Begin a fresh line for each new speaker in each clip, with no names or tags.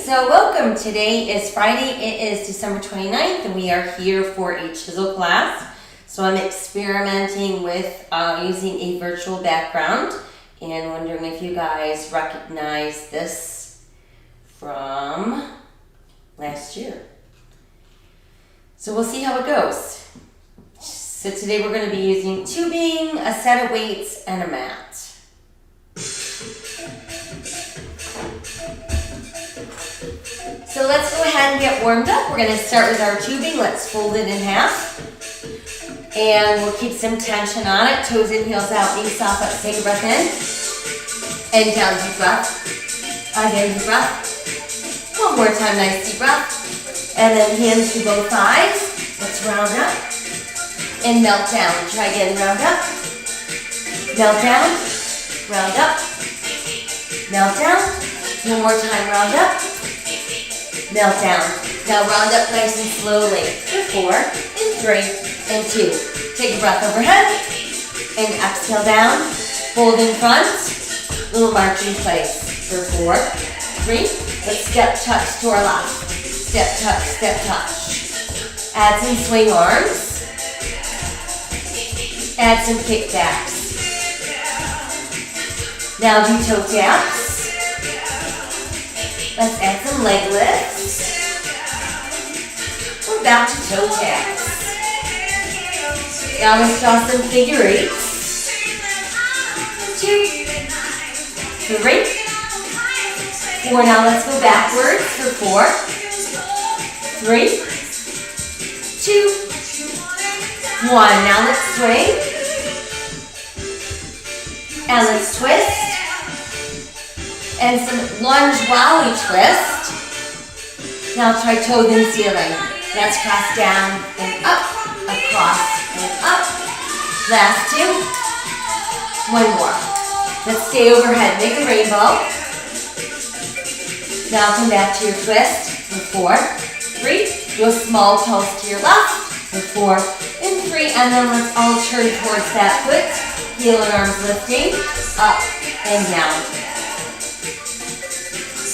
so welcome. Today is Friday. It is December 29th, and we are here for a Chizel class. So I'm experimenting with using a virtual background and wondering if you guys recognize this from last year. So we'll see how it goes. So today we're going to be using tubing, a set of weights, and a mat. So let's go ahead and get warmed up. We're going to start with our tubing. Let's fold it in half. And we'll keep some tension on it. Toes in, heels out, knees soft. Let's take a breath in. And down, deep breath. Again, deep breath. One more time, nice deep breath. And then hands to both thighs. Let's round up. And melt down. Try again, round up. Melt down. Round up. Melt down. One more time, round up. Melt down. Now round up nice and slowly. 4, and 3, and 2. Take a breath overhead. And exhale down. Fold in front. Little march in place. For 4, 3. Let's step touch to our left. Step touch, step touch. Add some swing arms. Add some kickbacks. Now do toe taps. Let's add some leg lifts. We're back to toe taps. Now let's draw some figure eights. 2, 3, 4. Now let's go backwards for 4, 3, 2, 1. Now let's swing. And let's twist. And some lunge while we twist. Now try toes in ceiling. Let's cross down and up, across and up. Last 2. 1 more. Let's stay overhead. Make a rainbow. Now come back to your twist. For 4, 3. Do a small pulse to your left. For 4 and 3. And then let's all turn towards that foot. Heel and arms lifting. Up and down.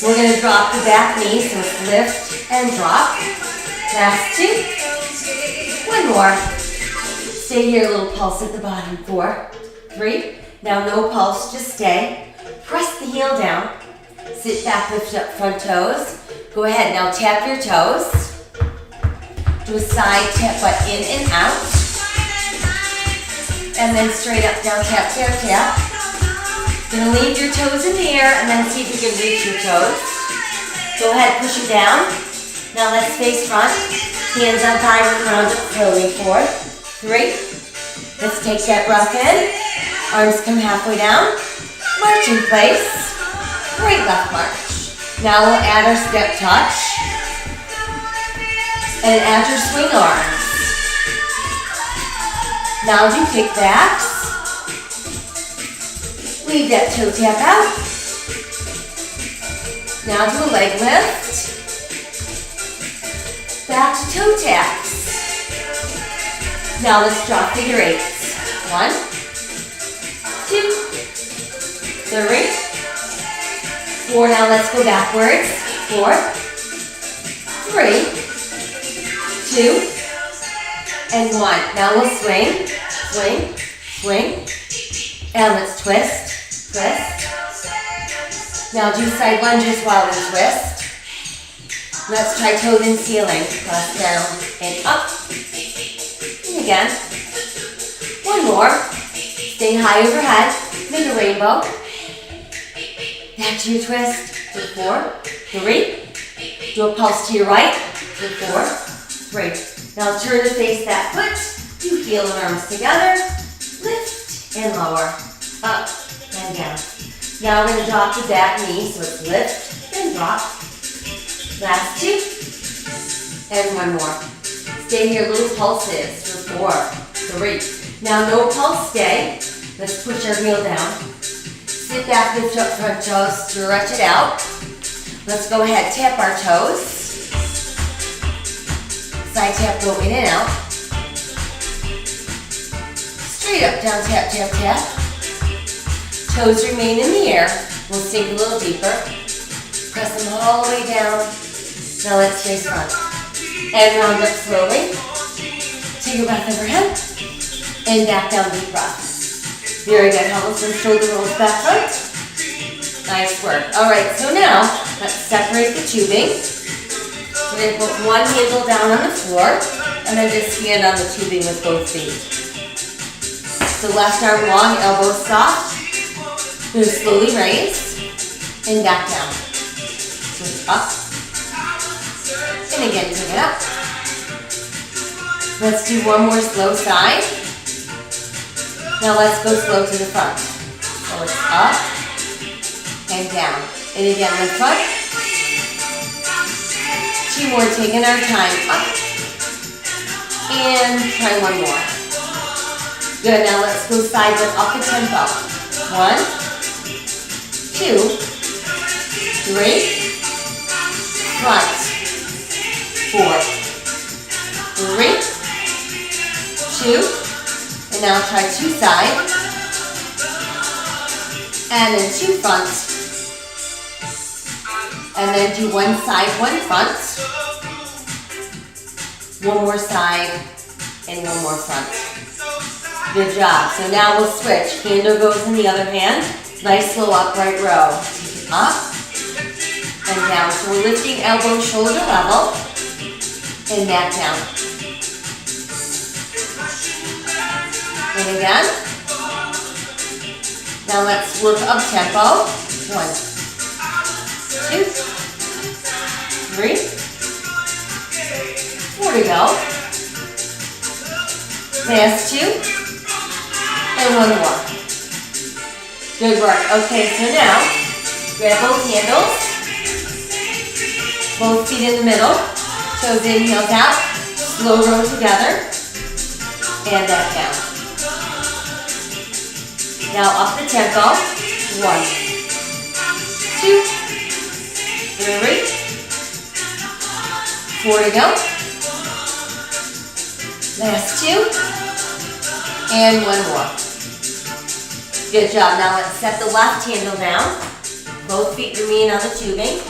We're going to drop the back knee, so it's lift and drop. Last 2. 1 more. Stay here, a little pulse at the bottom. 4, 3. Now no pulse, just stay. Press the heel down. Sit back, lift up front toes. Go ahead, now tap your toes. Do a side tap, but in and out. And then straight up, down, tap, tap, tap. Gonna leave your toes in the air and then see if you can reach your toes. Go ahead, push it down. Now let's face front. Hands on thighs and round up slowly. 4, 3. Let's take that breath in. Arms come halfway down. March in place. Right left march. Now we'll add our step touch. And add your swing arms. Now do kickbacks. Leave that toe tap out. Now do a leg lift. Back to toe taps. Now let's draw figure eights. 1, 2, 3, 4. Now let's go backwards. 4, 3, 2, and 1. Now we'll swing, swing, swing. And let's twist. Twist. Now do side lunges while we twist. Let's try toes in ceiling. Cross down and up. And again. 1 more. Stay high overhead. Make a rainbow. Back to your twist. For 4, 3. Do a pulse to your right. For 4, 3. Now turn to face that foot. Do heel and arms together. Lift and lower. Up and down. Now we're going to drop the back knee, so it's lift and drop. Last 2. And 1 more. Stay here, little pulses for 4, 3. Now no pulse, stay. Let's push our heel down. Sit back, lift up front toes, stretch it out. Let's go ahead, tap our toes. Side tap, go in and out. Straight up, down, tap, tap, tap. Toes remain in the air. We'll sink a little deeper. Press them all the way down. Now let's trace front. And round up slowly. Take a breath overhead. And back down, deep breath. Very good. Help some shoulder rolls back front. Nice work. All right, so now let's separate the tubing. We're going to put one handle down on the floor and then just stand on the tubing with both feet. So left arm long, elbows soft. Then slowly raise and back down. So up. And again, take it up. Let's do one more slow side. Now let's go slow to the front. So it's up and down. And again, the front. 2 more, taking our time. Up. And try one more. Good, now let's go side but up the tempo. 1, 2, 3, front. 4, 3, 2, and now try 2 side, and then 2 front, and then do 1 side, 1 front, 1 more side, and 1 more front. Good job. So now we'll switch. Handle goes in the other hand. Nice slow upright row. Take it up and down. So we're lifting elbow, shoulder level, and back down. And again. Now let's work up tempo. 1, 2, 3, 4 to go. Last 2, and 1 more. Good work. Okay, so now grab both handles, both feet in the middle, toes in, heels out, slow row together, and back down. Now up the tempo. 1, 2, 3, 4 to go. Last 2, and 1 more. Good job. Now let's set the left handle down. Both feet remain on the tubing.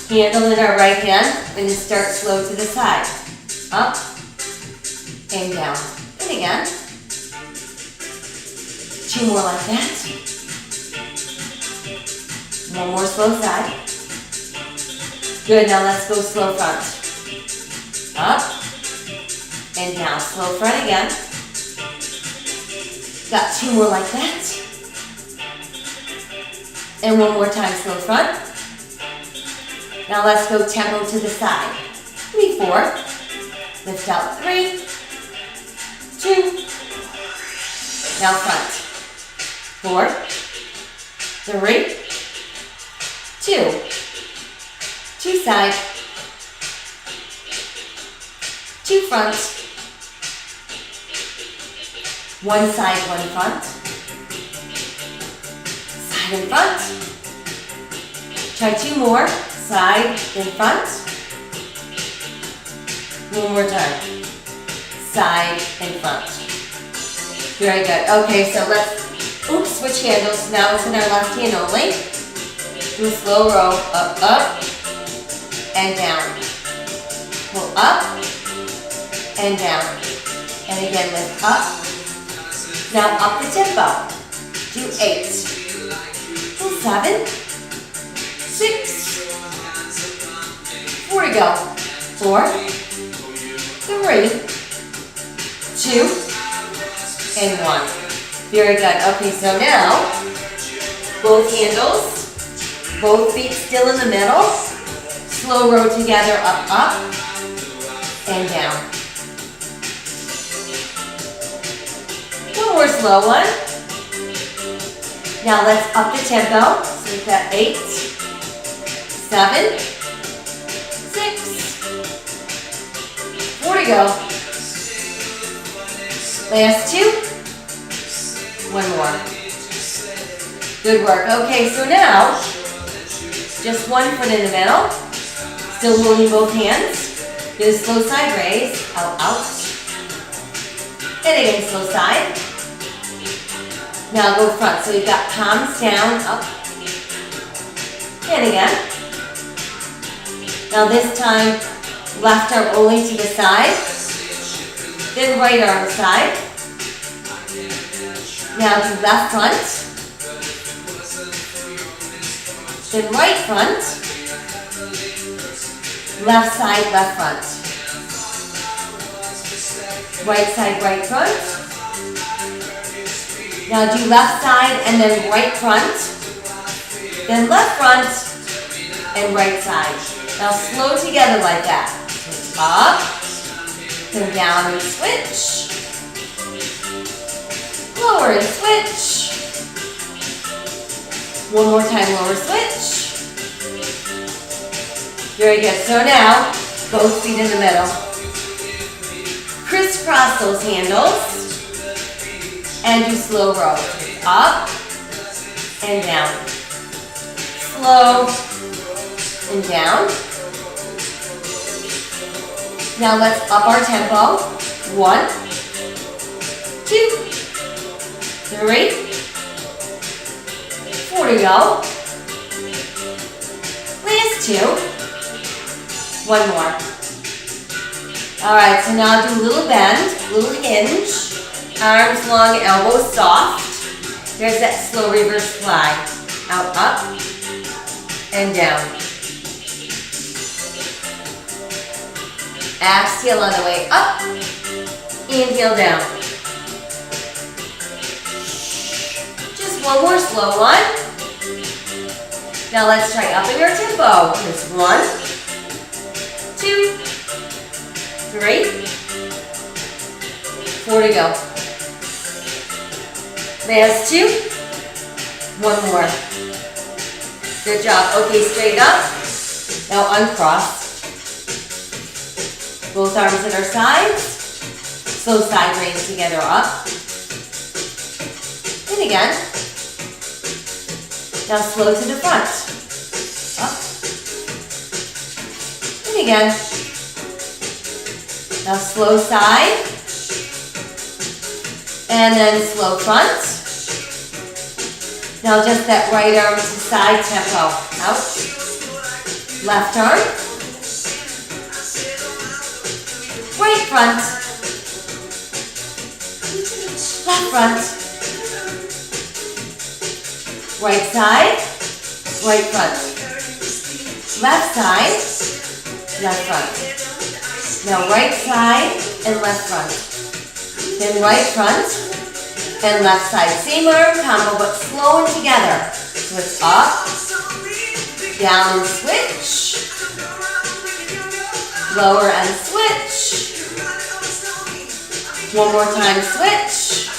Handle in our right hand, and just start slow to the side. Up and down. And again. 2 more like that. 1 more slow side. Good, now let's go slow front. Up and down. Slow front again. Got 2 more like that. And 1 more time, slow front. Now let's go tempo to the side. 3, 4. Lift out 3, 2. Now front. 4, 3, 2. 2 side. 2 front. 1 side, 1 front. Side and front. Try 2 more. Side and front. 1 more time. Side and front. Very good. Okay, so let's switch handles. Now it's in our left hand only. Do a slow row. Up, up, and down. Pull up and down. And again, lift up. Now up the tempo. Do 8. Do 7. 6. 4 to go. 4, 3, 2, and 1. Very good. Okay, so now both handles, both feet still in the middle. Slow row together, up, up, and down. 1 more slow one. Now let's up the tempo. So we've got 8, 7, 6, 4 to go. Last 2. 1 more. Good work. Okay, so now, just 1 foot in the middle. Still holding both hands. Do a slow side raise. Out, out. And again, slow side. Now go front. So we've got palms down, up, And again. Now this time, left arm only to the side. Then right arm side. Now do left front. Then right front. Left side, left front. Right side, right front. Now do left side and then right front. Then left front and right side. Now slow together like that. Up, then down and switch. Lower and switch. One more time, lower switch. Very good. So now, both feet in the middle. Crisscross those handles. And do slow roll. Up and down. Slow and down. Now let's up our tempo. 1, 2, 3, 4 to go. Last 2. One more. All right, so now do a little bend, little hinge. Arms long, elbows soft. There's that slow reverse fly. Out, up, and down. Exhale on the way up. Inhale down. Just one more slow one. Now let's try upping our tempo. Here's 1, 2, 3, 4 to go. Last 2. One more. Good job. Okay, straight up. Now uncross. Both arms at our sides. Slow side raise together up. And again. Now slow to the front. Up. And again. Now slow side. And then slow front. Now just that right arm to side tempo. Out. Left arm. Right front. Left front. Right side. Right front. Left side. Left front. Now right side and left front. Then right front. And left side, same arm combo, but slow and together. So it's up, down and switch, lower and switch. One more time, switch.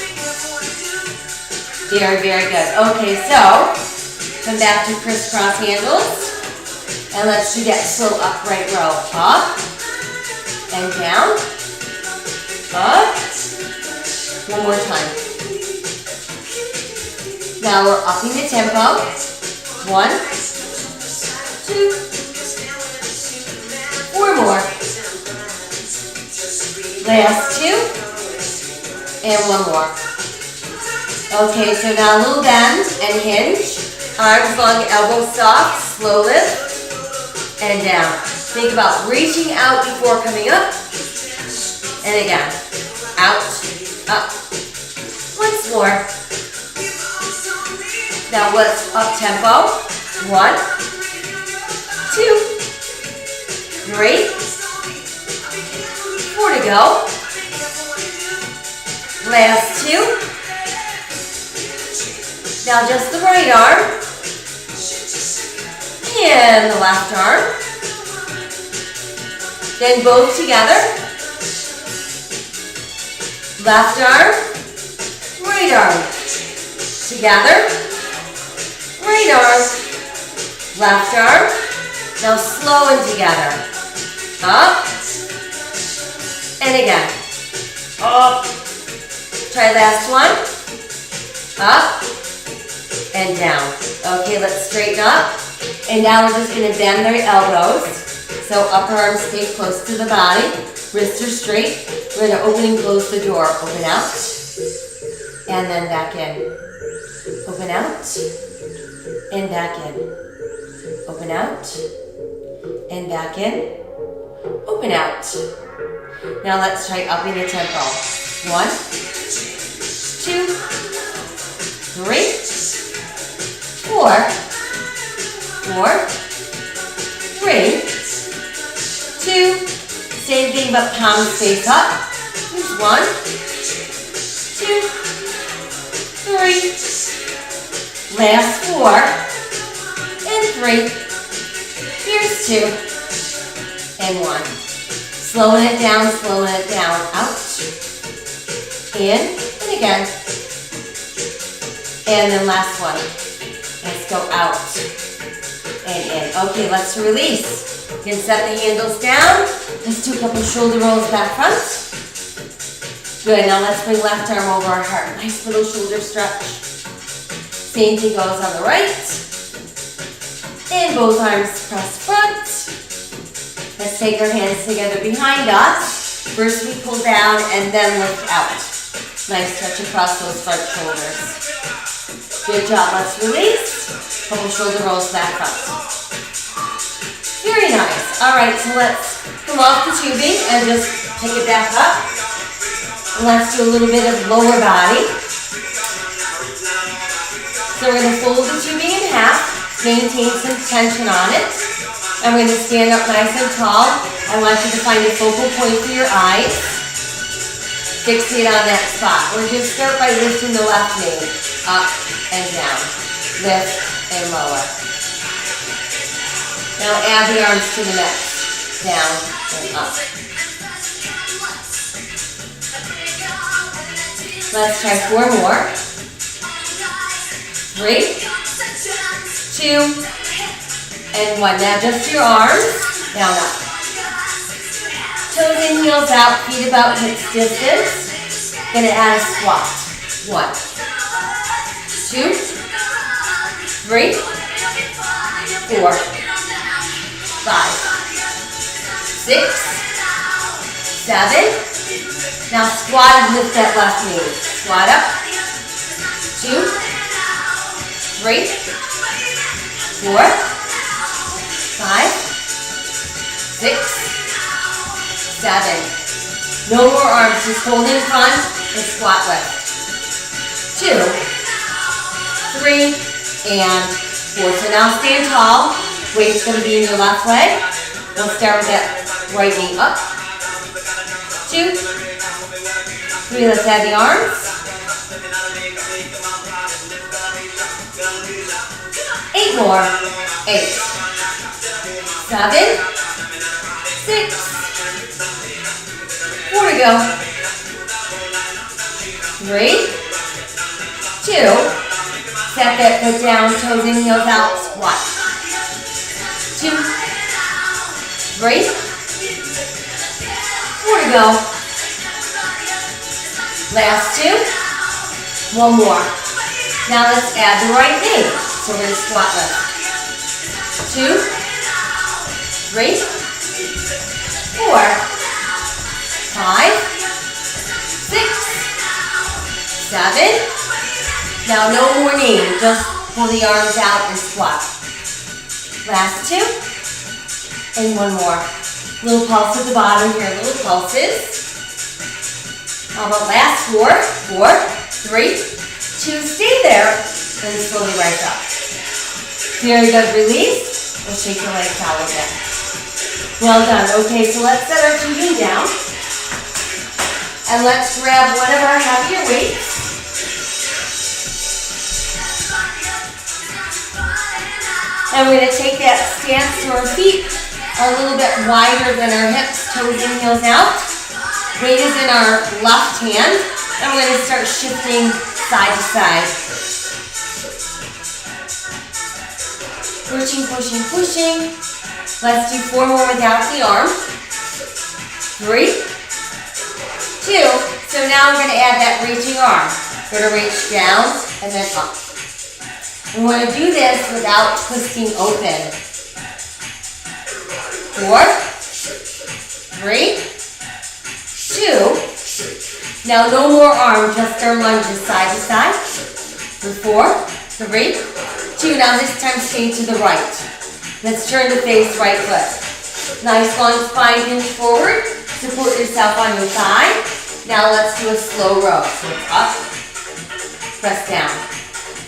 Very, very good. Okay, so come back to crisscross handles. And let's do that slow upright row. Up and down, up. One more time. Now we're upping the tempo. 1, 2, 4 more. Last 2. And 1 more. Okay, so now a little bend and hinge. Arms long, elbows soft. Slow lift. And down. Think about reaching out before coming up. And again. Out. Up. Once more. Now let's up tempo. 1, 2, 3, 4 to go. Last 2. Now just the right arm. And the left arm. Then both together. Left arm. Right arm. Together. Right arm, left arm. Now slow and together. Up. And again. Up. Try last one. Up. And down. Okay, let's straighten up. And now we're just going to bend our elbows. So upper arms stay close to the body. Wrists are straight. We're going to open and close the door. Open out. And then back in. Open out. And back in. Open out. And back in. Open out. Now let's try upping the tempo. 1, 2, 3, 4, 4, 3, 2. Same thing, but palms face up. 1, 2, 3. Last 4 and 3. Here's 2 and 1. Slowing it down, out. In and again. And then last one. Let's go out and in. Okay, let's release. You can set the handles down. Let's do a couple shoulder rolls back front. Good, now let's bring left arm over our heart. Nice little shoulder stretch. Same thing goes on the right. And both arms press front. Let's take our hands together behind us. First we pull down and then lift out. Nice touch across those front shoulders. Good job, let's release. Couple shoulder rolls back front. Very nice. All right, so let's come off the tubing and just pick it back up. And let's do a little bit of lower body. So we're gonna fold the tubing in half, maintain some tension on it. And we're gonna stand up nice and tall. I want you to find a focal point for your eyes. Fixate on that spot. We're just start by lifting the left knee up and down. Lift and lower. Now add the arms to the neck. Down and up. Let's try 4 more. 3, 2, and 1. Now just your arms, down up. Toes and heels out, feet about hips distance. Gonna add a squat. 1, 2, 3, 4, 5, 6, 7. Now squat and lift that left knee. Squat up. 2, 3, 4, 5, 6, 7. No more arms, just hold in front and squat lift. 2, 3, and 4. So now stand tall. Weight's going to be in your left leg. We'll start with that right knee up. 2, 3, let's add the arms. 8 more. 8, 7, 6, 4 to go. 3, 2, set that foot down, toes and heels out, squat. 2, 3, 4 to go. Last 2, 1 more. Now let's add the right knee. So we're going to squat lift. 2, 3, 4, 5, 6, 7. Now no more knee, just pull the arms out and squat. Last 2, and 1 more. Little pulse at the bottom here, little pulses. How about last 4, 4, 3, 2, stay there, and slowly rise up. Very good, release. We'll shake your legs out again. Well done. Okay, so let's set our tubing down. And let's grab one of our heavier weights. And we're going to take that stance so our feet are a little bit wider than our hips, toes and heels out. Weight is in our left hand. And we're going to start shifting side to side. Pushing, pushing, pushing. Let's do 4 more without the arm. 3, 2. So now I'm going to add that reaching arm. We're going to reach down and then up. We want to do this without twisting open. 4, 3, 2. Now no more arm, just our lunges side to side. So 4, 3, 2. Now this time stay to the right. Let's turn to face right foot. Nice long spine, hinge forward. Support yourself on your thigh. Now let's do a slow row. So it's up, press down.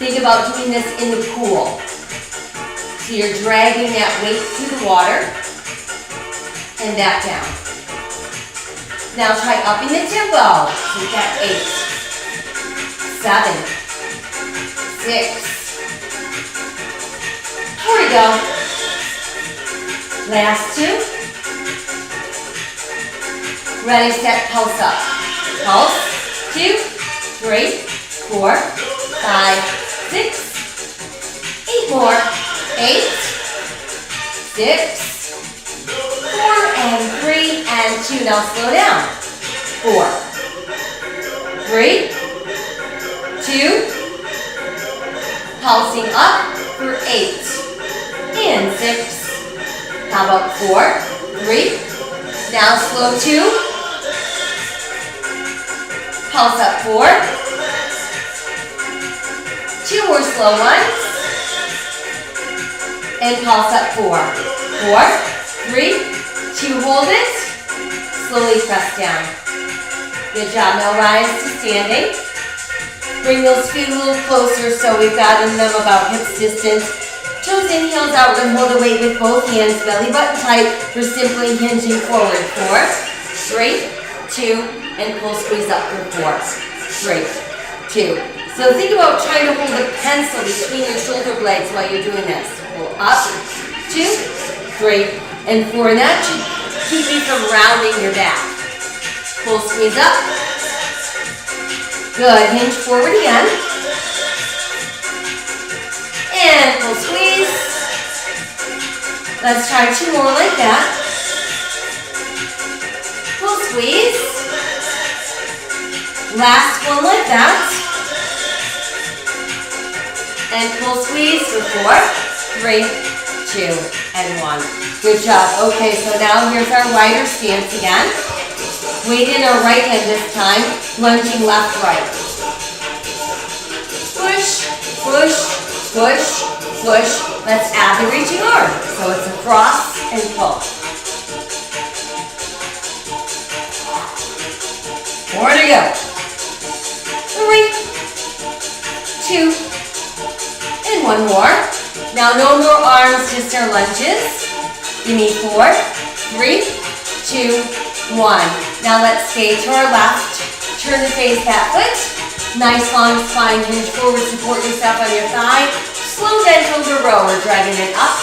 Think about doing this in the pool. So you're dragging that weight through the water and back down. Now try upping the tempo. Take that 8, 7, 6. 4 to go. Last 2. Ready, set, pulse up. Pulse. 2, 3, 4, 5, 6. 8 more. 8, 6, 4, and 3, and 2. Now slow down. 4, 3, 2, pulsing up for 8, and 6. How about 4, 3, now slow 2, pulse up 4, 2 more slow ones, and pulse up 4, 4, 3, 2, hold it, slowly press down. Good job, now rise to standing. Bring those feet a little closer so we've got them about hips distance. Toes in, heels out. We're going to hold the weight with both hands. Belly button tight. We're simply hinging forward. 4, 3, 2, and pull squeeze up for 4, 3, 2. So think about trying to hold a pencil between your shoulder blades while you're doing this. Pull up, 2, 3, and 4. And that should keep you from rounding your back. Pull squeeze up. Good, hinge forward again. And pull squeeze. Let's try 2 more like that. Pull squeeze. Last one like that. And pull squeeze for 4, 3, 2, and 1. Good job. Okay, so now here's our wider stance again. Weight in our right hand this time, lunging left, right. Push, push, push, push. Let's add the reaching arm. So it's a cross and pull. 4 to go. 3, 2, and 1 more. Now no more arms, just our lunges. Give me 4, 3, 2, 1. Now let's stay to our left. Turn to face that foot. Nice long spine, hinge forward, support yourself on your thigh. Slow bend over row. We're dragging it up.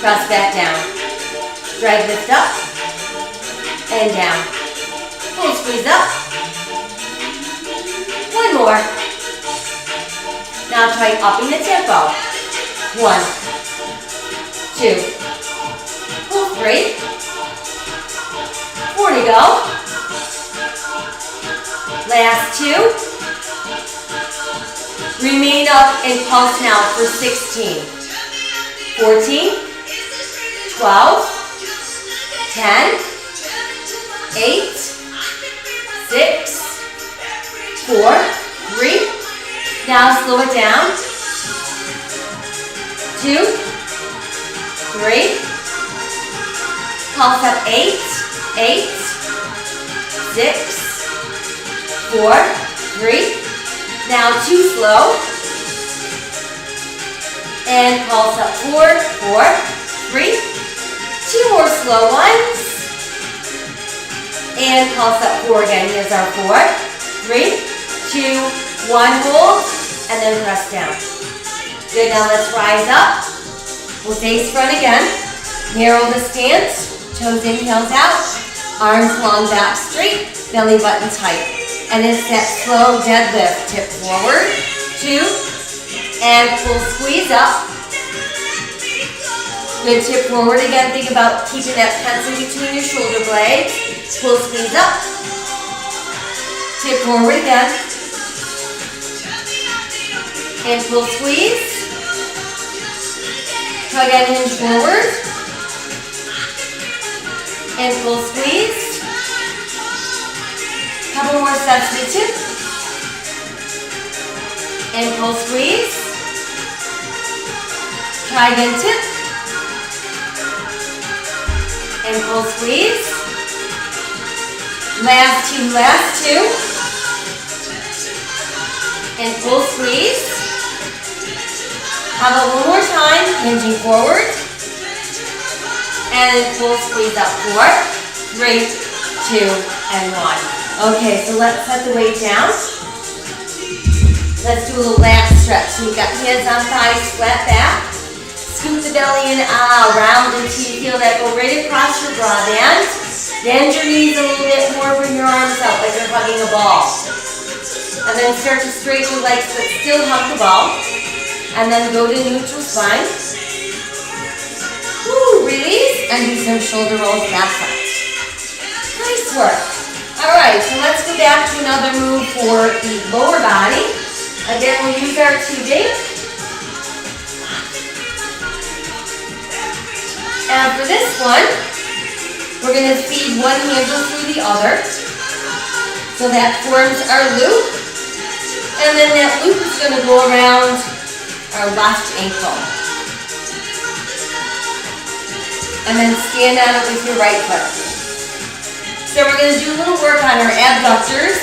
Press back down. Drag lift up and down. Pull squeeze up. 1 more. Now try upping the tempo. 1, 2, pull 3, 4 to go. Last 2. Remain up and pulse now for 16, 14, 12, 10, 8, 6, 4, 3. Now slow it down. 2, 3. Pulse up 8, 8, 6, 4, 3. Now 2 slow. And pulse up 4, 4, 3. 2 more slow ones. And pulse up 4 again. Here's our 4, 3, 2, 1. Hold. And then press down. Good, now let's rise up. We'll face front again. Narrow the stance. Toes in, heels out. Arms long, back straight. Belly button tight. And it's that slow deadlift. Tip forward. 2. And pull squeeze up. Good, tip forward again. Think about keeping that pencil between your shoulder blades. Pull squeeze up. Tip forward again. And pull squeeze. Try again, hinge forward. And pull squeeze. Couple more steps to tip. And pull squeeze. Try again, tip. and full squeeze. Last two. And full squeeze. How about one more time, hinging forward. And full squeeze up, 4, 3, 2, and 1. Okay, so let's set the weight down. Let's do a little lat stretch. So you've got hands on thighs, flat back. Scoop the belly in, round until you feel that go right across your bra band. Bend your knees a little bit more, bring your arms out like you're hugging a ball. And then start to straighten your legs, but still hug the ball. And then go to neutral spine. Woo, release, and do some shoulder rolls back front. Nice work. All right, so let's go back to another move for the lower body. Again, we'll use our tubing. And for this one, we're going to feed one handle through the other. So that forms our loop. And then that loop is going to go around our left ankle. And then stand on it with your right foot. So we're going to do a little work on our abductors.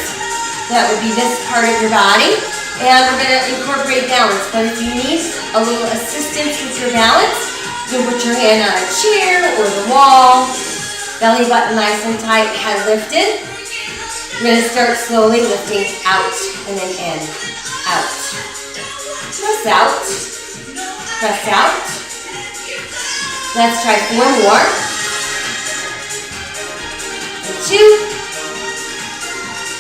That would be this part of your body. And we're going to incorporate balance. But if you need a little assistance with your balance, you can put your hand on a chair or the wall. Belly button nice and tight, head lifted. We're going to start slowly lifting out and then in, out. Press out, press out. Let's try 4 more. And 2.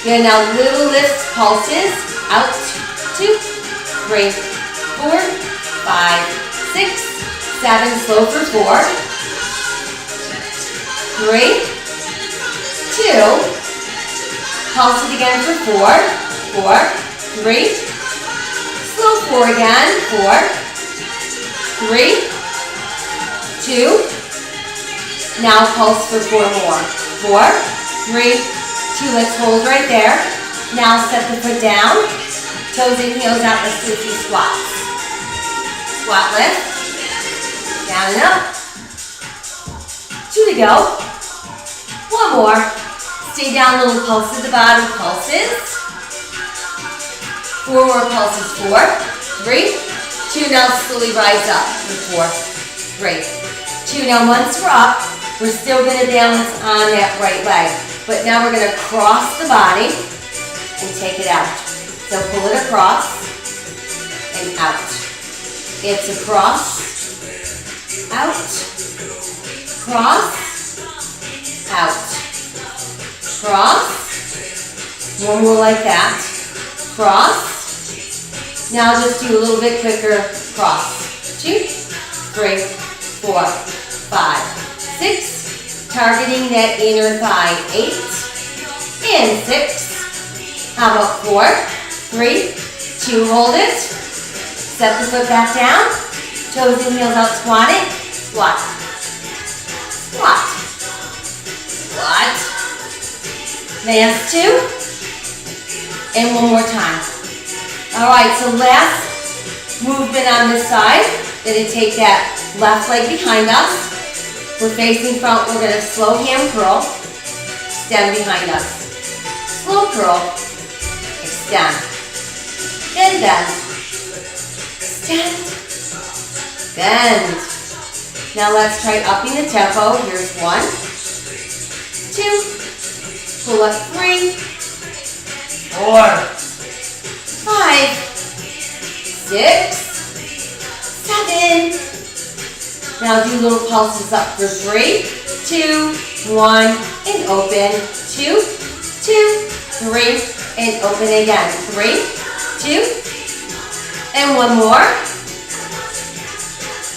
Good, now little lift pulses. Out, 2, 3, 4, 5, 6, 7. Slow for 4. 3, 2. Pulse it again for 4, 4, 3. Slow 4 again, 4, 3, 2. Now pulse for 4 more. 4, 3, 2. Let's hold right there. Now step the foot down. Toes and heels out. Let's do a few squats. Squat lift. Down and up. 2 to go. 1 more. Stay down, little pulse at the bottom. Pulses. 4 more pulses. 4, 3, 2. Now slowly rise up for 4, 3, 2. Now once we're up, we're still going to balance on that right leg. But now we're going to cross the body and take it out. So pull it across and out. It's across, out, cross, out, cross. 1 more like that. Cross. Now just do a little bit quicker. Cross. 2, 3, 4, 5, 6. Targeting that inner thigh. 8 and 6. How about 4, 3, 2. Hold it. Step the foot back down. Toes and heels out. Squat it. Squat. Squat. Squat. Last 2. And 1 more time. Alright, so last movement on this side. Going to take that left leg behind us. We're facing front. We're going to slow hand curl. Extend behind us. Slow curl. Extend. Then bend. Extend. Bend. Now let's try upping the tempo. Here's 1, 2. Pull up 3, 4, 5, 6, 7. Now do little pulses up for 3, 2, 1, and open. 2, 2, 3, and open again. 3, 2, and 1 more.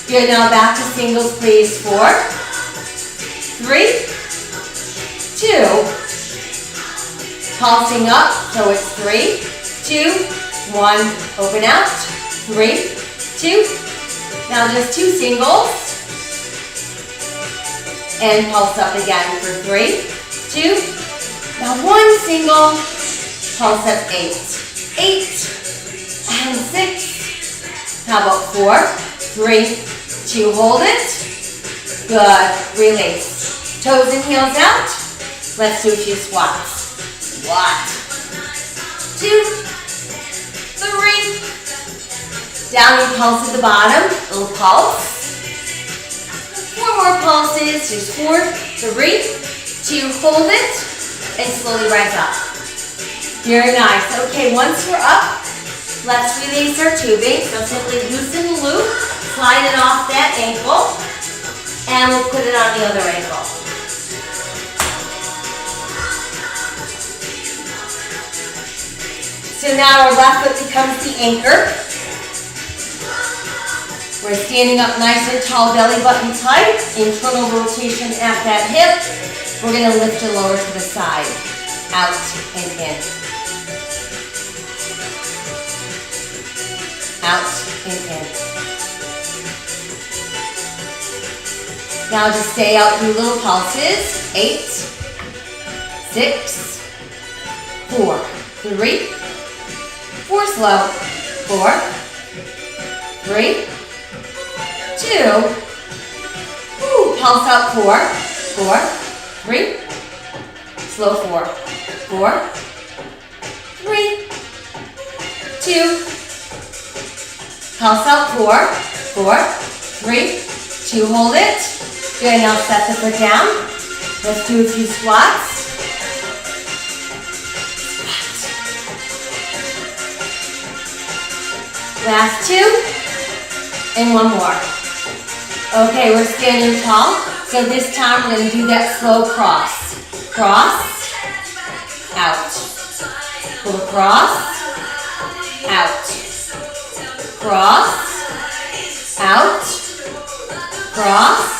Good, now back to singles, please. 4, 3, 2. Pulsing up, so it's 3, 2, 1. Open out. 3, 2. Now just 2 singles. And pulse up again for 3, 2. Now 1 single. Pulse up 8, 8, and 6. How about 4, 3, 2. Hold it. Good. Release. Toes and heels out. Let's do a few squats. Squat. 2, 3. Down and pulse at the bottom. Little pulse. 4 more pulses. Just 4, 3, 2. Hold it and slowly rise up. Very nice. Okay, once we're up, let's release our tubing. So simply loosen the loop, slide it off that ankle, and we'll put it on the other ankle. So now our left foot becomes the anchor. We're standing up nice and tall, belly button tight, internal rotation at that hip. We're going to lift the lower to the side, out and in. Out and in. Now just stay out through little pulses. 8, 6, 4, 3, 4 slow. 4, 3, 2. Pulse out 4, 4, 3. Slow 4, 4, 3, 2. Pulse out 4, 4, 3, 2. Hold it. Good. Now set the foot down. Let's do a few squats. Last 2, and 1 more. Okay, we're standing tall, so this time we're going to do that slow cross. Cross, out. Pull across, out. Cross, out. Cross.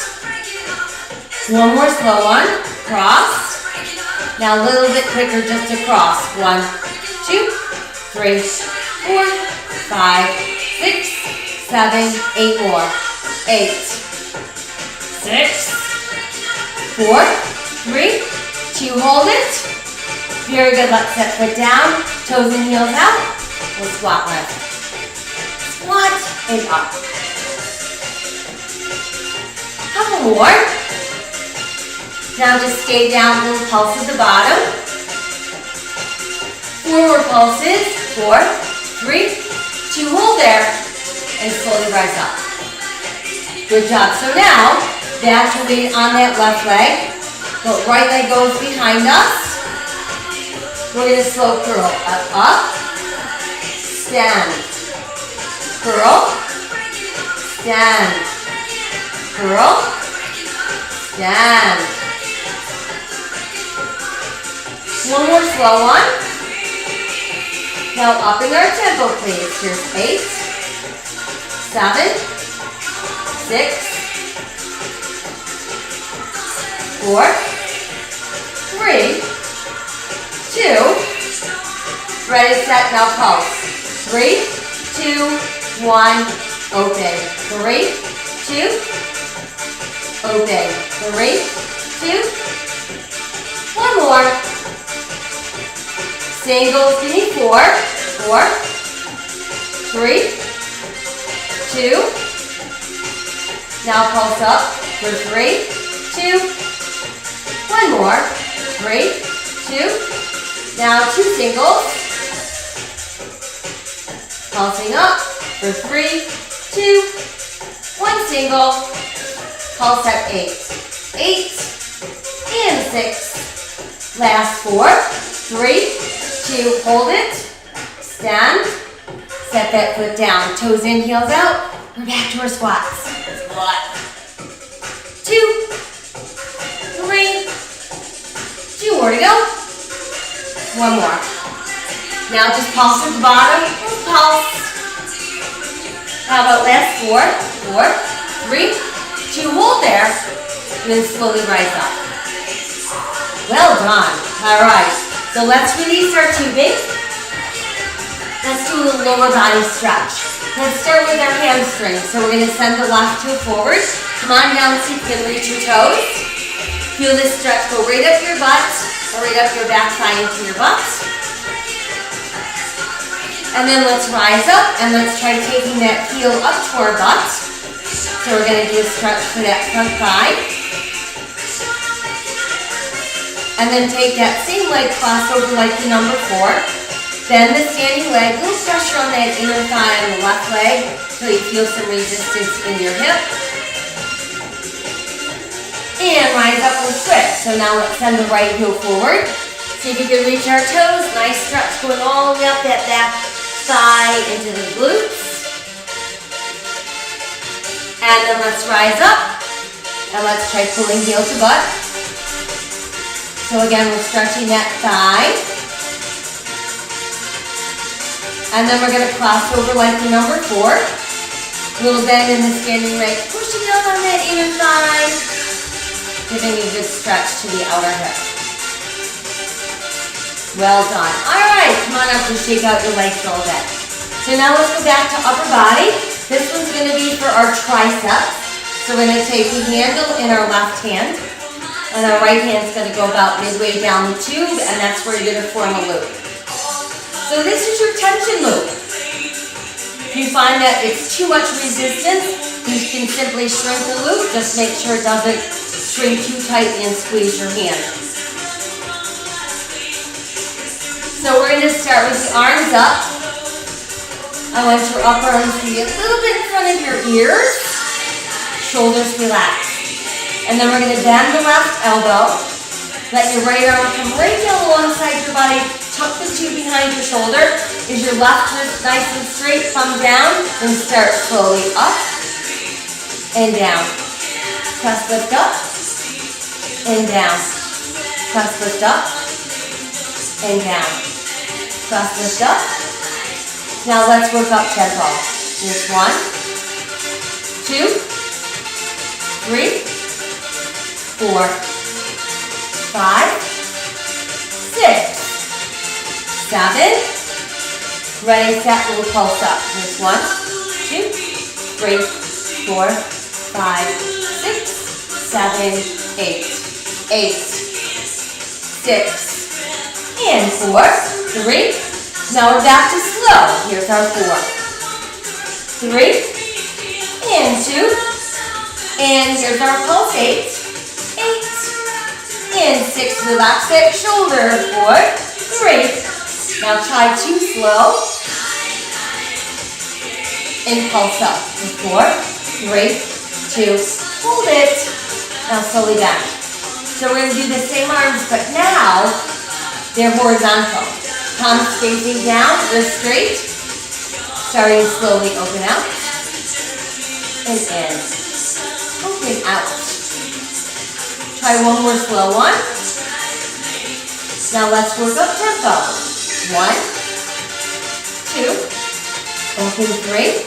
1 more slow one. Cross. Now a little bit quicker just to cross. 1, 2, 3, 4, 5, 6, 7, 8 more. 8, 6, 4, 3, 2. Hold it. Very good. Let's set foot down. Toes and heels out. We'll squat lift. Squat and up. Couple more. Now just stay down. Little pulse at the bottom. 4 more pulses. 4, 3, 2. Hold there. And slowly rise up. Good job. So now, that's your weight on that left leg. The right leg goes behind us. We're going to slow curl. Up. Stand. Curl. Stand. Curl. Stand. 1 more slow one. Now up in our tempo, please. Here's 8, 7, 6, 4, 3, 2. Ready, set, now pulse. 3, 2, 1, open. 3, 2, open. 3, 2, 1 more. Singles, give me 4, 4, 3, 2. Now pulse up for 3, 2. 1 more. 3, 2. Now 2 singles. Pulsing up for 3, 2. 1 single. Pulse at 8. 8 and 6. Last 4, 3, 2. Hold it. Stand. Set that foot down. Toes in, heels out. We're back to our squats. Squat. 2, 3, 2 more to go. 1 more. Now just pulse at the bottom. Pulse. How about last 4, 4, 3, 2. Hold there. And then slowly rise up. Well done. All right. So let's release our tubing. Let's do a little lower body stretch. Let's start with our hamstrings. So we're going to send the left toe forward. Come on down so you can reach your toes. Feel this stretch go right up your butt, or right up your back thigh into your butt. And then let's rise up and let's try taking that heel up to our butt. So we're going to do a stretch for that front thigh. And then take that same leg, cross over like the number 4. Bend the standing leg, a little pressure on that inner thigh on the left leg until you feel some resistance in your hip. And rise up and switch. So now let's send the right heel forward. See if you can reach our toes. Nice stretch going all the way up that back thigh into the glutes. And then let's rise up. And let's try pulling heel to butt. So again, we're stretching that thigh. And then we're going to cross over like the number 4. Little bend in the standing leg, pushing up on that inner thigh, giving a good stretch to the outer hip. Well done. All right, come on up and shake out your legs a little bit. So now let's go back to upper body. This one's going to be for our triceps. So we're going to take the handle in our left hand, and our right hand's going to go about midway down the tube, and that's where you're going to form a loop. So this is your tension loop. If you find that it's too much resistance, you can simply shrink the loop. Just make sure it doesn't shrink too tightly and squeeze your hand. So we're going to start with the arms up. I want your upper arms to be a little bit in front of your ears. Shoulders relaxed. And then we're going to bend the left elbow. Let your right arm come right down alongside your body. Tuck the tube behind your shoulder. Is your left wrist nice and straight? Thumb down. Then start slowly up and down. Press, lift up and down. Press, lift up and down. Press, lift up. Now let's work up tempo. Here's 1, 2, 3, 4, 5, 6, 7. Ready, set, we'll pulse up. Here's 1, 2, 3, 4, 5, 6, 7, 8. 8, 6, and 4, 3. Now we're back to slow. Here's our 4, 3, and 2. And here's our pulse, 8, 8, and 6, relax that shoulder, 4, 3. Now try 2 slow, and pulse up, 4, 3, 2, hold it. Now slowly back. So we're going to do the same arms, but now they're horizontal. Palms facing down, wrists straight. Starting to slowly open out, and in. Open out. Try one more slow one. Now let's work up tempo. 1, 2, open 3.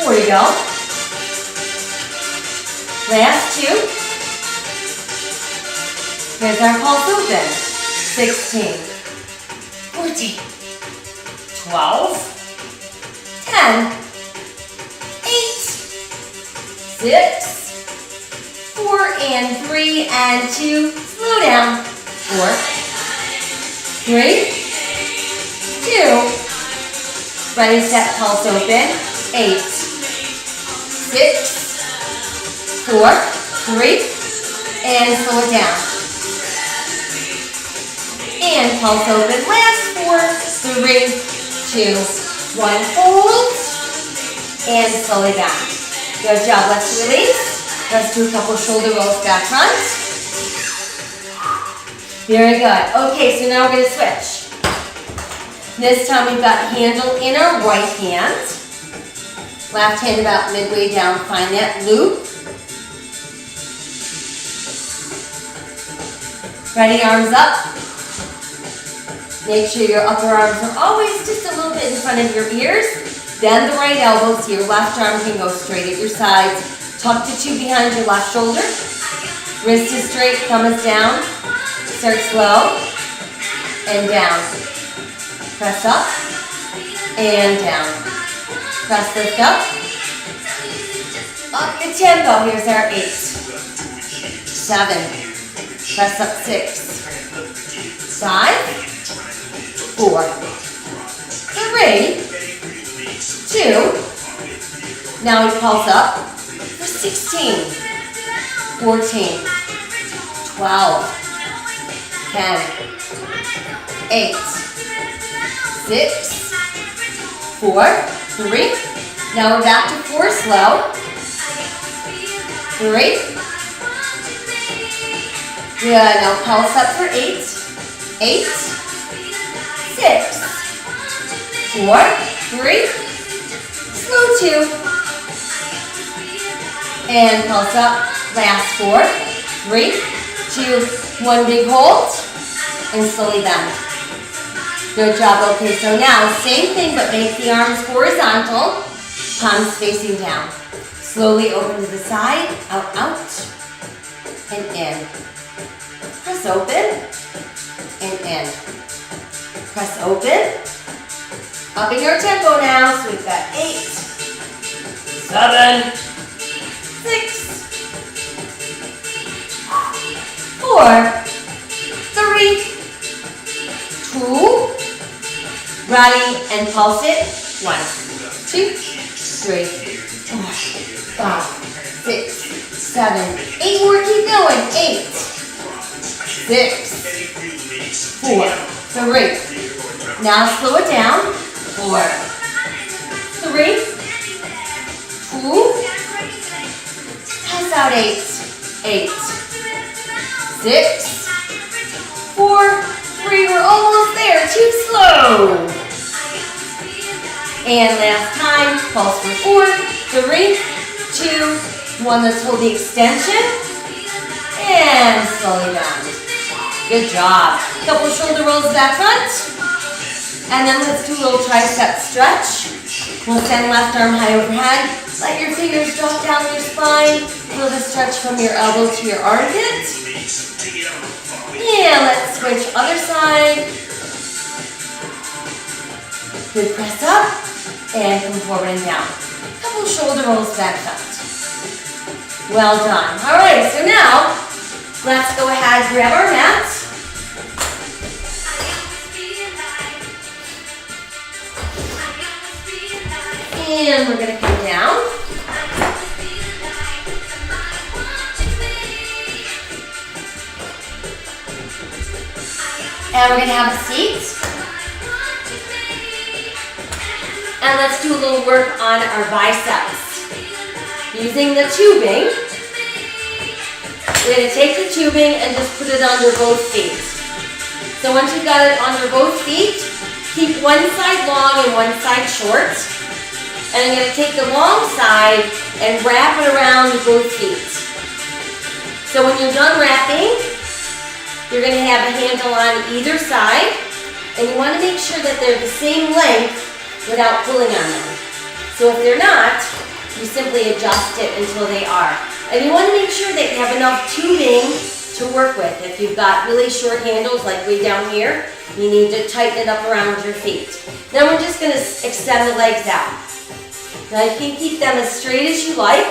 4 to go. Last 2. Here's our pulse open. 16, 14, 12, 10, 8, 6, 4, and 3, and 2. Slow down. 4, 3, 2. Ready, set, pulse open. 8, 6, 4, 3, and slow it down. And pulse open. Last 4, 3, 2, 1. Hold. And slowly back. Good job. Let's release. Let's do a couple shoulder rolls back front. Very good. Okay, so now we're going to switch. This time we've got handle in our right hand. Left hand about midway down. Find that loop. Ready, arms up. Make sure your upper arms are always just a little bit in front of your ears. Bend the right elbow so your left arm can go straight at your sides. Tuck the tube behind your left shoulder. Wrist is straight, thumb is down. Start slow and down. Press up and down. Press, lift up. Up the tempo. Here's our 8, 7. Press up 6, 5, 4, 3, 2. Now we pulse up for 16, 14, 12, 10, 8, 6, 4, 3. Now we're back to 4 slow. 3. Good. Now pulse up for 8. 8, 6, 4, 3. Slow 2. And pulse up. Last 4, 3, 2, 1. Big hold. And slowly bend. Good job. Okay, so now same thing, but make the arms horizontal, palms facing down. Slowly open to the side, out, out, and in. Press open, and in. Press open. Up in your tempo now, so we've got 8, 7, 6, 4, 3, 2, ready, and pulse it. 1, 2, 3, 4, 5, 6, 7, 8 more, keep going. 8, 6, 4, 3. Now slow it down. 4, 3, 2, pass out 8, 8, 6, 4, 3, we're almost there, too slow. And last time, pulse for 4, 3, 2, 1. Let's hold the extension. And slowly down. Good job. Couple shoulder rolls back front. And then let's do a little tricep stretch. We'll send left arm high overhead. Let your fingers drop down your spine. Feel the stretch from your elbow to your armpit. And let's switch other side. Good, press up and come forward and down. Couple shoulder rolls back front. Well done. All right, so now let's go ahead, grab our mat. And we're going to come down. And we're going to have a seat. And let's do a little work on our biceps. Using the tubing, we're going to take the tubing and just put it under both feet. So once you've got it under both feet, keep one side long and one side short. And I'm going to take the long side and wrap it around both feet. So when you're done wrapping, you're going to have a handle on either side. And you want to make sure that they're the same length without pulling on them. So if they're not, you simply adjust it until they are. And you want to make sure that you have enough tubing to work with. If you've got really short handles like way down here, you need to tighten it up around your feet. Then we're just going to extend the legs out. Now you can keep them as straight as you like.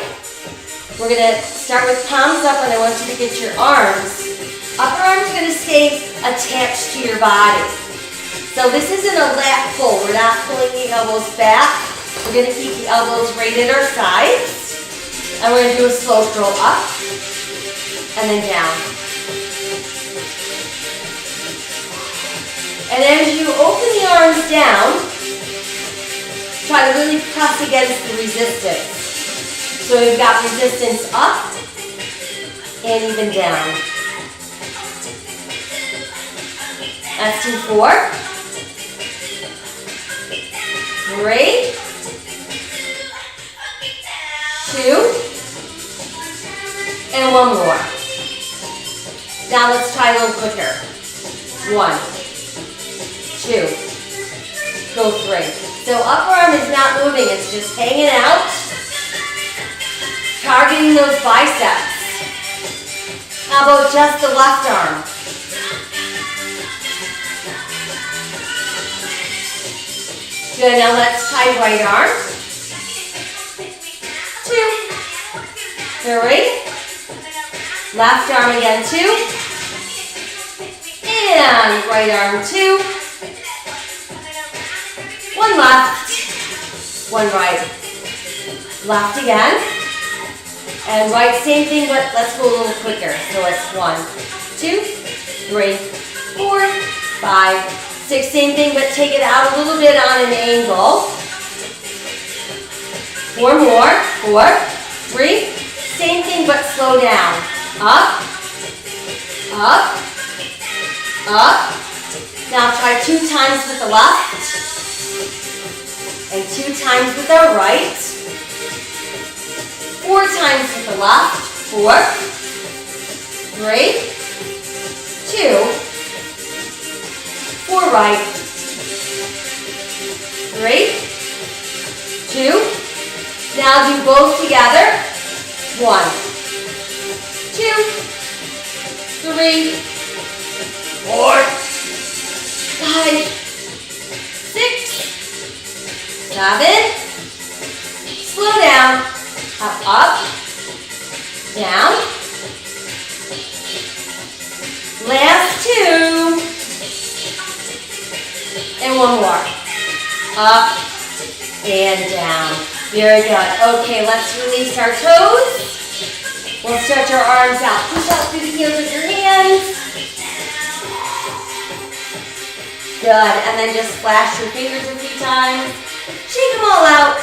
We're going to start with palms up, and I want you to get your arms. Upper arms are going to stay attached to your body. So this isn't a lat pull. We're not pulling the elbows back. We're going to keep the elbows right at our sides. And we're going to do a slow curl up and then down. And as you open the arms down, try to really press against the resistance. So we've got resistance up and even down. That's 2, 4. 3. 2. And one more. Now let's try a little quicker. 1, 2, go 3. So upper arm is not moving, it's just hanging out, targeting those biceps. How about just the left arm? Good, now let's try right arm. 2, 3. Left arm again, 2. And right arm, 2. One left, one right. Left again. And right, same thing, but let's go a little quicker. So it's 1, 2, 3, 4, 5, 6. Same thing, but take it out a little bit on an angle. 4 more. 4, 3. Same thing, but slow down. Up, up, up. Now try 2 times with the left and 2 times with the right. 4 times with the left. 4, 3, 2, 4 right, 3, 2. Now do both together. 1, 2, 3, 4, 5, 6, 7. Slow down. Up, down. Last 2. And 1 more. Up and down. Very good. Okay, let's release our toes. We'll stretch our arms out. Push out through the heels with your hands. Good. And then just splash your fingers a few times. Shake them all out.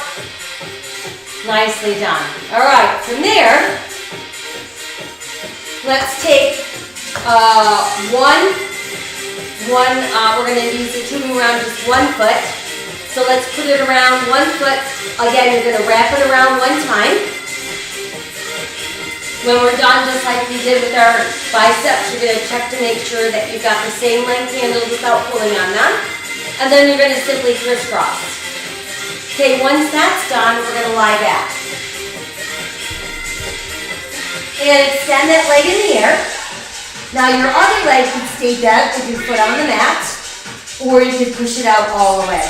Nicely done. All right, from there, let's take we're going to use the tubing around just 1 foot. So let's put it around 1 foot. Again, you're going to wrap it around 1 time. When we're done, just like we did with our biceps, you're going to check to make sure that you've got the same length handles without pulling on them. And then you're going to simply crisscross. Okay, once that's done, we're going to lie back. And extend that leg in the air. Now your other leg can stay bent with your foot on the mat, or you can push it out all the way.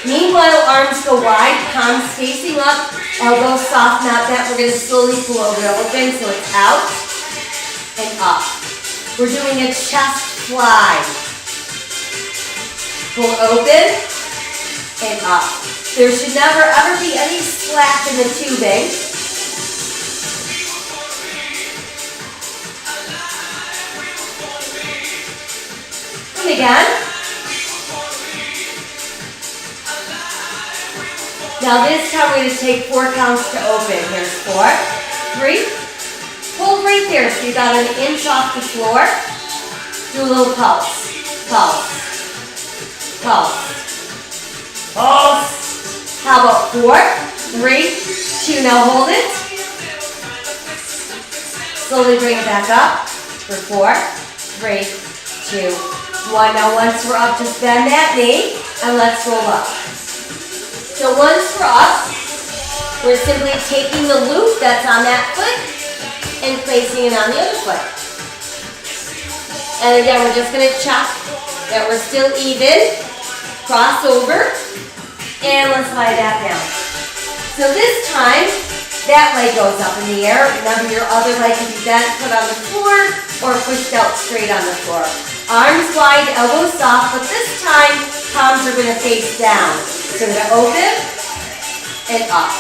Meanwhile, arms go wide, palms facing up, elbows soft, not bent. We're going to slowly pull over to open, so it's out and up. We're doing a chest fly. Pull open and up. There should never ever be any slack in the tubing. And again. Now this time we're going to take 4 counts to open. Here's 4, 3. Hold right there so you got an inch off the floor. Do a little pulse. Pulse. Pulse. Pulse. How about 4, 3, 2. Now hold it. Slowly bring it back up for 4, 3, 2, 1. Now once we're up, just bend that knee and let's roll up. So once we're up, we're simply taking the loop that's on that foot and placing it on the other foot. And again, we're just going to check that we're still even. Cross over. And let's lie that down. So this time, that leg goes up in the air. Remember, your other leg can be bent, put on the floor, or pushed out straight on the floor. Arms wide, elbows soft, but this time, palms are going to face down. So we're going to open and up.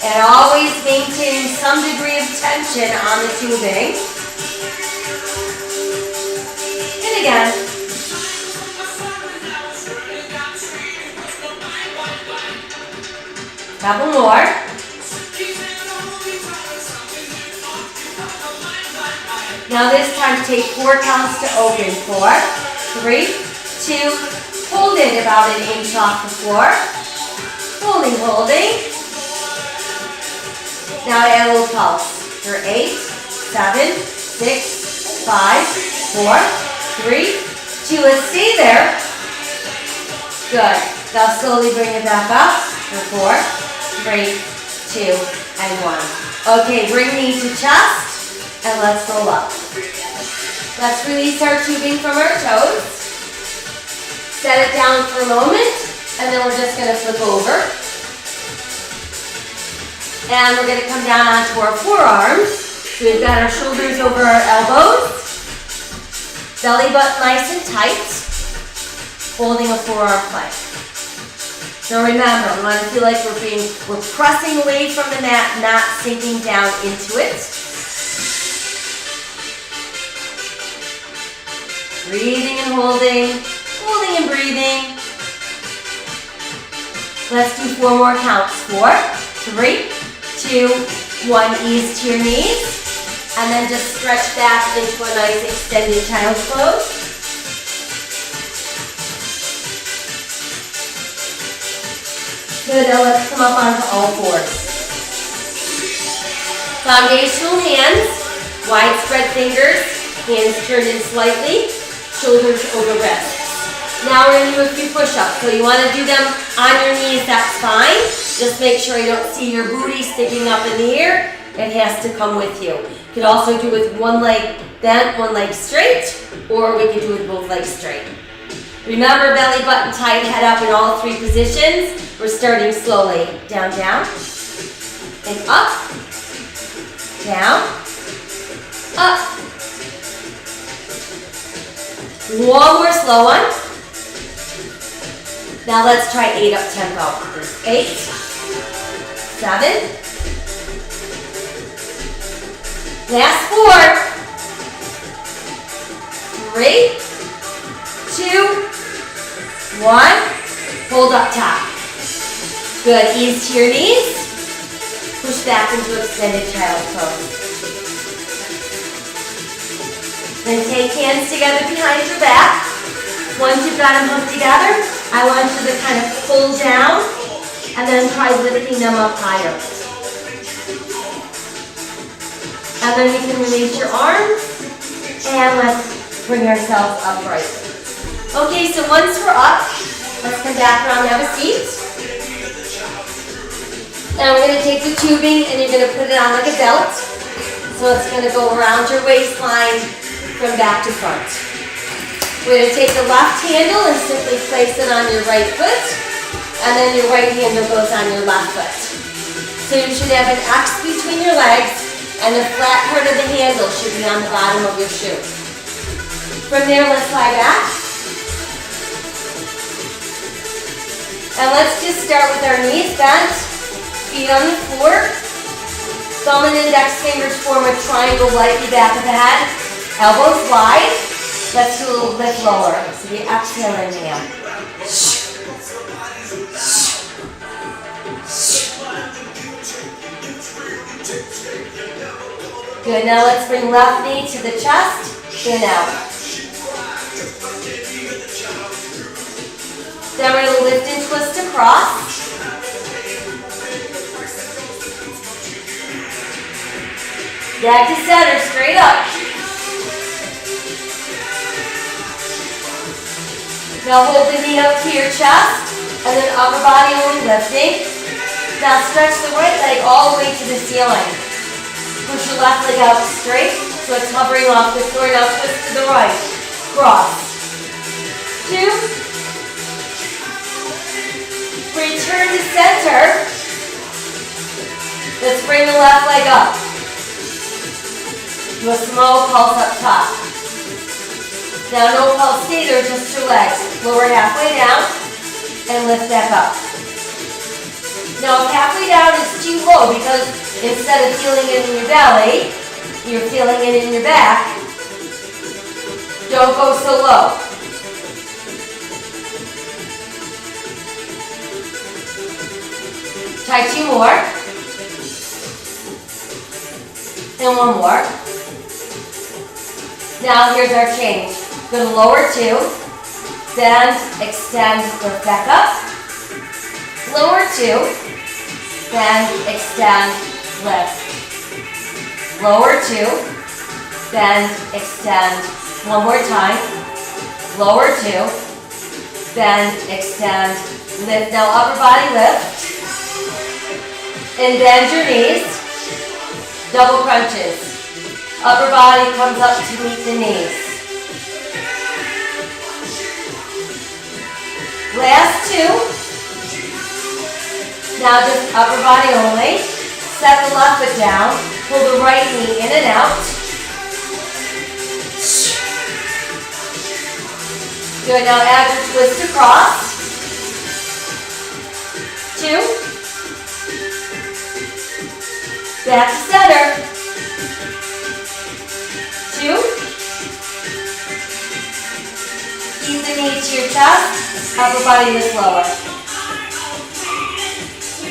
And always maintaining some degree of tension on the tubing. And again. Couple more. Now this time take 4 counts to open. 4, 3, 2, hold it about an inch off the floor. Holding, holding. Now add a little pulse. For 8, 7, 6, 5, 4, 3, 2. Let's stay there. Good. Now slowly bring it back up. For 4, 3, 2, and 1. Okay, bring knee to chest. And let's roll up. Let's release our tubing from our toes. Set it down for a moment, and then we're just going to flip over. And we're going to come down onto our forearms. So we've got our shoulders over our elbows. Belly button nice and tight. Holding a forearm plank. So remember, we want to feel like we're pressing away from the mat, not sinking down into it. Breathing and holding, holding and breathing. Let's do 4 more counts. 4, 3, 2, 1. Ease to your knees. And then just stretch back into a nice extended child's pose. Good, now let's come up onto all 4s. Foundational hands, widespread fingers, hands turned in slightly, shoulders over wrists. Now we're going to do a few push-ups. So you want to do them on your knees, that's fine. Just make sure you don't see your booty sticking up in the air. It has to come with you. You could also do with one leg bent, one leg straight, or we could do with both legs straight. Remember, belly button tight, head up in all 3 positions. We're starting slowly. Down, down, and up, down, up. One more slow one. Now let's try 8 up tempo. There's 8, 7, last 4, 3, 2, 1. Hold up top. Good, ease to your knees. Push back into extended child's pose. Then take hands together behind your back. Once you've got them hooked together, I want you to kind of pull down and then try lifting them up higher. And then you can release your arms and let's bring ourselves upright. Okay, so once we're up, let's come back around and have a seat. Now we're going to take the tubing and you're going to put it on like a belt. So it's going to go around your waistline from back to front. We're going to take the left handle and simply place it on your right foot. And then your right handle goes on your left foot. So you should have an X between your legs and the flat part of the handle should be on the bottom of your shoe. From there, let's lie back. And let's just start with our knees bent. Feet on the floor. Thumb and index fingers form a triangle lightly back of the head. Elbows wide. Let's do a little bit lower. So we exhale and inhale. Good. Now let's bring left knee to the chest. In out. Then we're going to lift and twist across. Back to center, straight up. Now hold the knee up to your chest, and then upper body only lifting. Now stretch the right leg all the way to the ceiling. Push your left leg out straight, so it's hovering off the floor. Now twist to the right. Cross. 2. Return to center. Let's bring the left leg up. Do a small pulse up top. Now no pulse, stay there, just your legs. Lower halfway down and lift back up. Now if halfway down is too low, because instead of feeling it in your belly, you're feeling it in your back, don't go so low. Try 2 more. And 1 more. Now here's our change. Go to lower 2, bend, extend, lift back up. Lower 2, bend, extend, lift. Lower 2, bend, extend. 1 more time. Lower 2, bend, extend, lift. Now upper body lift. And bend your knees. Double crunches. Upper body comes up to meet the knees. Last 2. Now just upper body only. Set the left foot down. Pull the right knee in and out. Good. Now add your twist across. 2. Back to center. 2. Keep the knee to your chest, upper body lifts lower.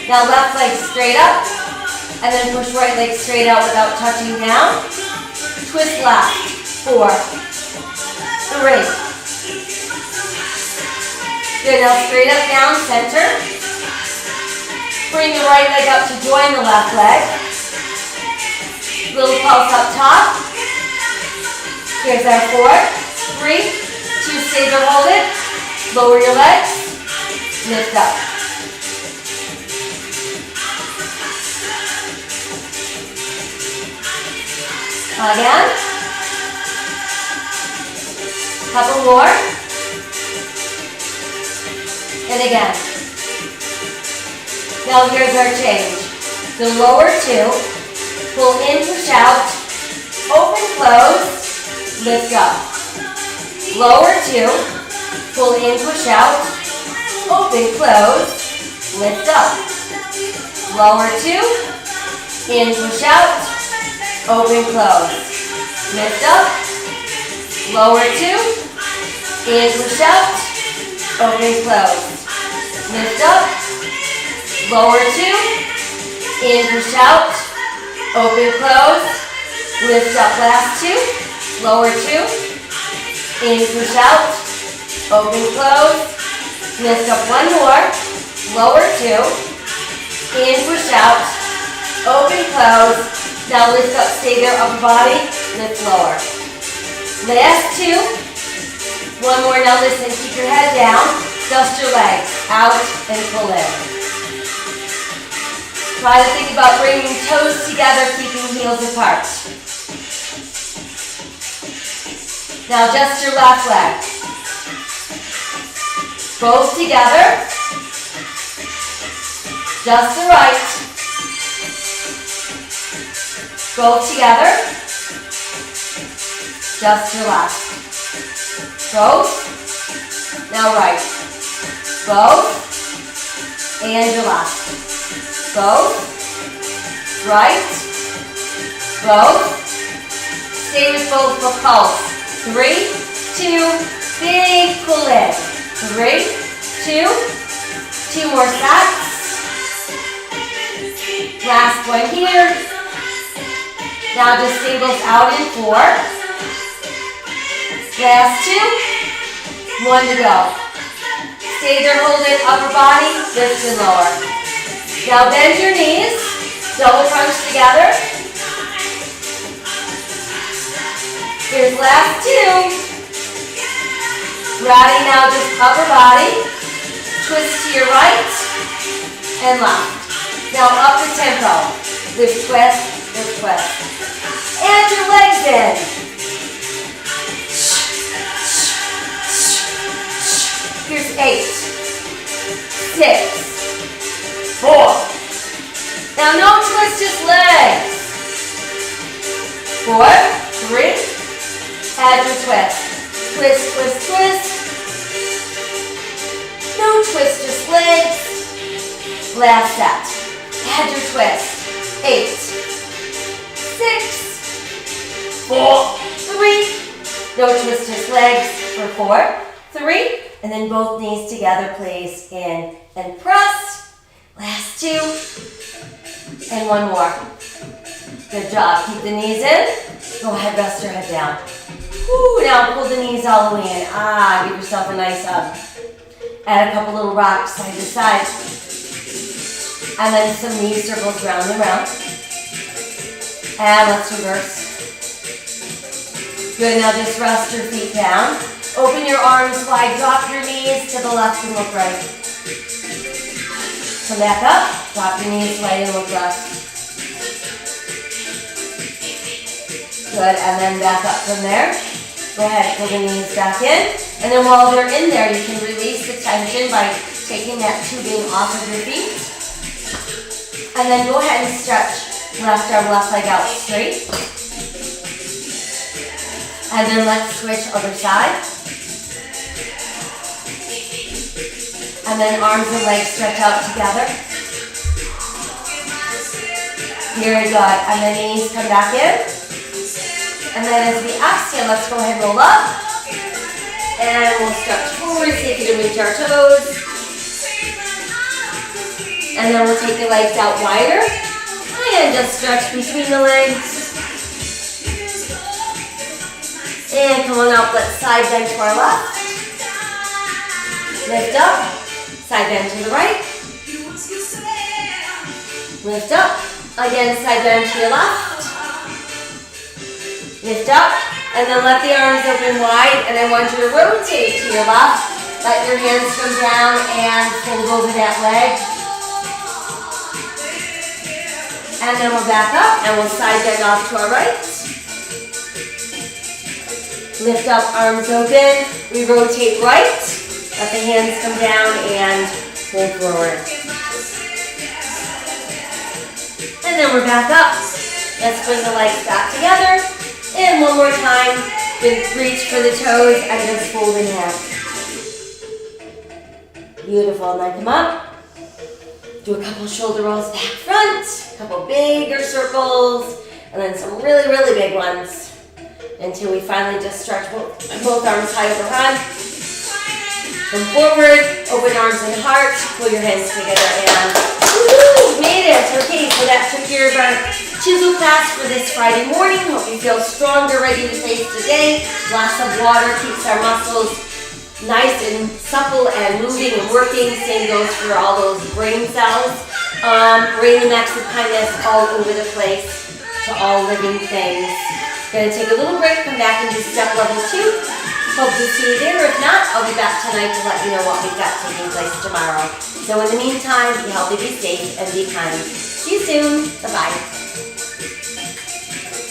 Now left leg straight up, and then push right leg straight out without touching down. Twist left. 4, 3. Good, now straight up down, center. Bring the right leg up to join the left leg. Little pulse up top. Here's our 4, 3, 2, stay there, hold it. Lower your legs, lift up. Again. Couple more. And again. Now here's our change. The lower 2, pull in, push out, open, close, lift up. Lower 2, pull in, push out, open, close, lift up. Lower 2, in, push out, open, close, lift up. Lower 2, in, push out, open, close, lift up. Lower 2, in, push out, open, close, lift up. Last 2, lower 2, in, push out, open, close, lift up. One more, lower 2, in, push out, open, close. Now lift up, stay there, upper body, lift lower. Last 2, one more. Now listen, keep your head down, dust your legs, out and pull in. Try to think about bringing toes together, keeping heels apart. Now just your left leg. Both together. Just the right. Both together. Just your left. Both. Now right. Both. And your left. Both. Right. Both. Stay with both for pulse. 3, 2, big pull in. 3, 2, 2 more sets. Last one here. Now just singles out in 4. Last 2. 1 to go. Stay there, hold it, upper body, lift and lower. Now bend your knees, double crunch together. Here's last 2. Ready, now just upper body, twist to your right and left. Now up the tempo. Lift, twist, lift, twist. And your legs in. Here's 8, 6, 4. Now no twist, just legs. 4, 3. Add your twist. Twist, twist, twist. No twist, just legs. Last set. Add your twist. 8, 6, 4, 3. No twist, just legs for 4, 3. And then both knees together, please. In and press. Last 2. And 1 more. Good job. Keep the knees in. Go ahead, rest your head down. Woo, now pull the knees all the way in. Give yourself a nice hug. Add a couple little rocks side to side. And then some knee circles round and round. And let's reverse. Good, now just rest your feet down. Open your arms wide, drop your knees to the left and look right. Come back up, drop your knees right and look left. Good, and then back up from there. Go ahead, pull the knees back in. And then while they're in there, you can release the tension by taking that tubing off of your feet. And then go ahead and stretch left arm, left leg out straight. And then let's switch other side. And then arms and legs stretch out together. Very good. And then knees come back in. And then as we exhale, let's go ahead and roll up. And we'll stretch forward, see if you can reach our toes. And then we'll take the legs out wider. And just stretch between the legs. And come on up, let's side bend to our left. Lift up, side bend to the right. Lift up, again side bend to your left. Lift up, and then let the arms open wide, and I want you to rotate to your left. Let your hands come down and fold over that leg. And then we'll back up, and we'll side bend off to our right. Lift up, arms open. We rotate right. Let the hands come down and pull forward. And then we're back up. Let's bring the legs back together. And one more time, reach for the toes and just fold in half. Beautiful. And then come up. Do a couple shoulder rolls back front. A couple bigger circles. And then some really, really big ones. Until we finally just stretch both arms high overhead. Come forward, open arms and heart, pull your hands together and woo, made it. Okay, so that took care of our Chizel class for this Friday morning. Hope you feel stronger, ready to face the day. Glass of water keeps our muscles nice and supple and moving and working. Same goes for all those brain cells. Raining acts of kindness all over the place to all living things. Gonna take a little break, come back and do step level 2. Hope to see you there. If not, I'll be back tonight to let you know what we've got taking place tomorrow. So in the meantime, be healthy, be safe, and be kind. See you soon. Bye-bye.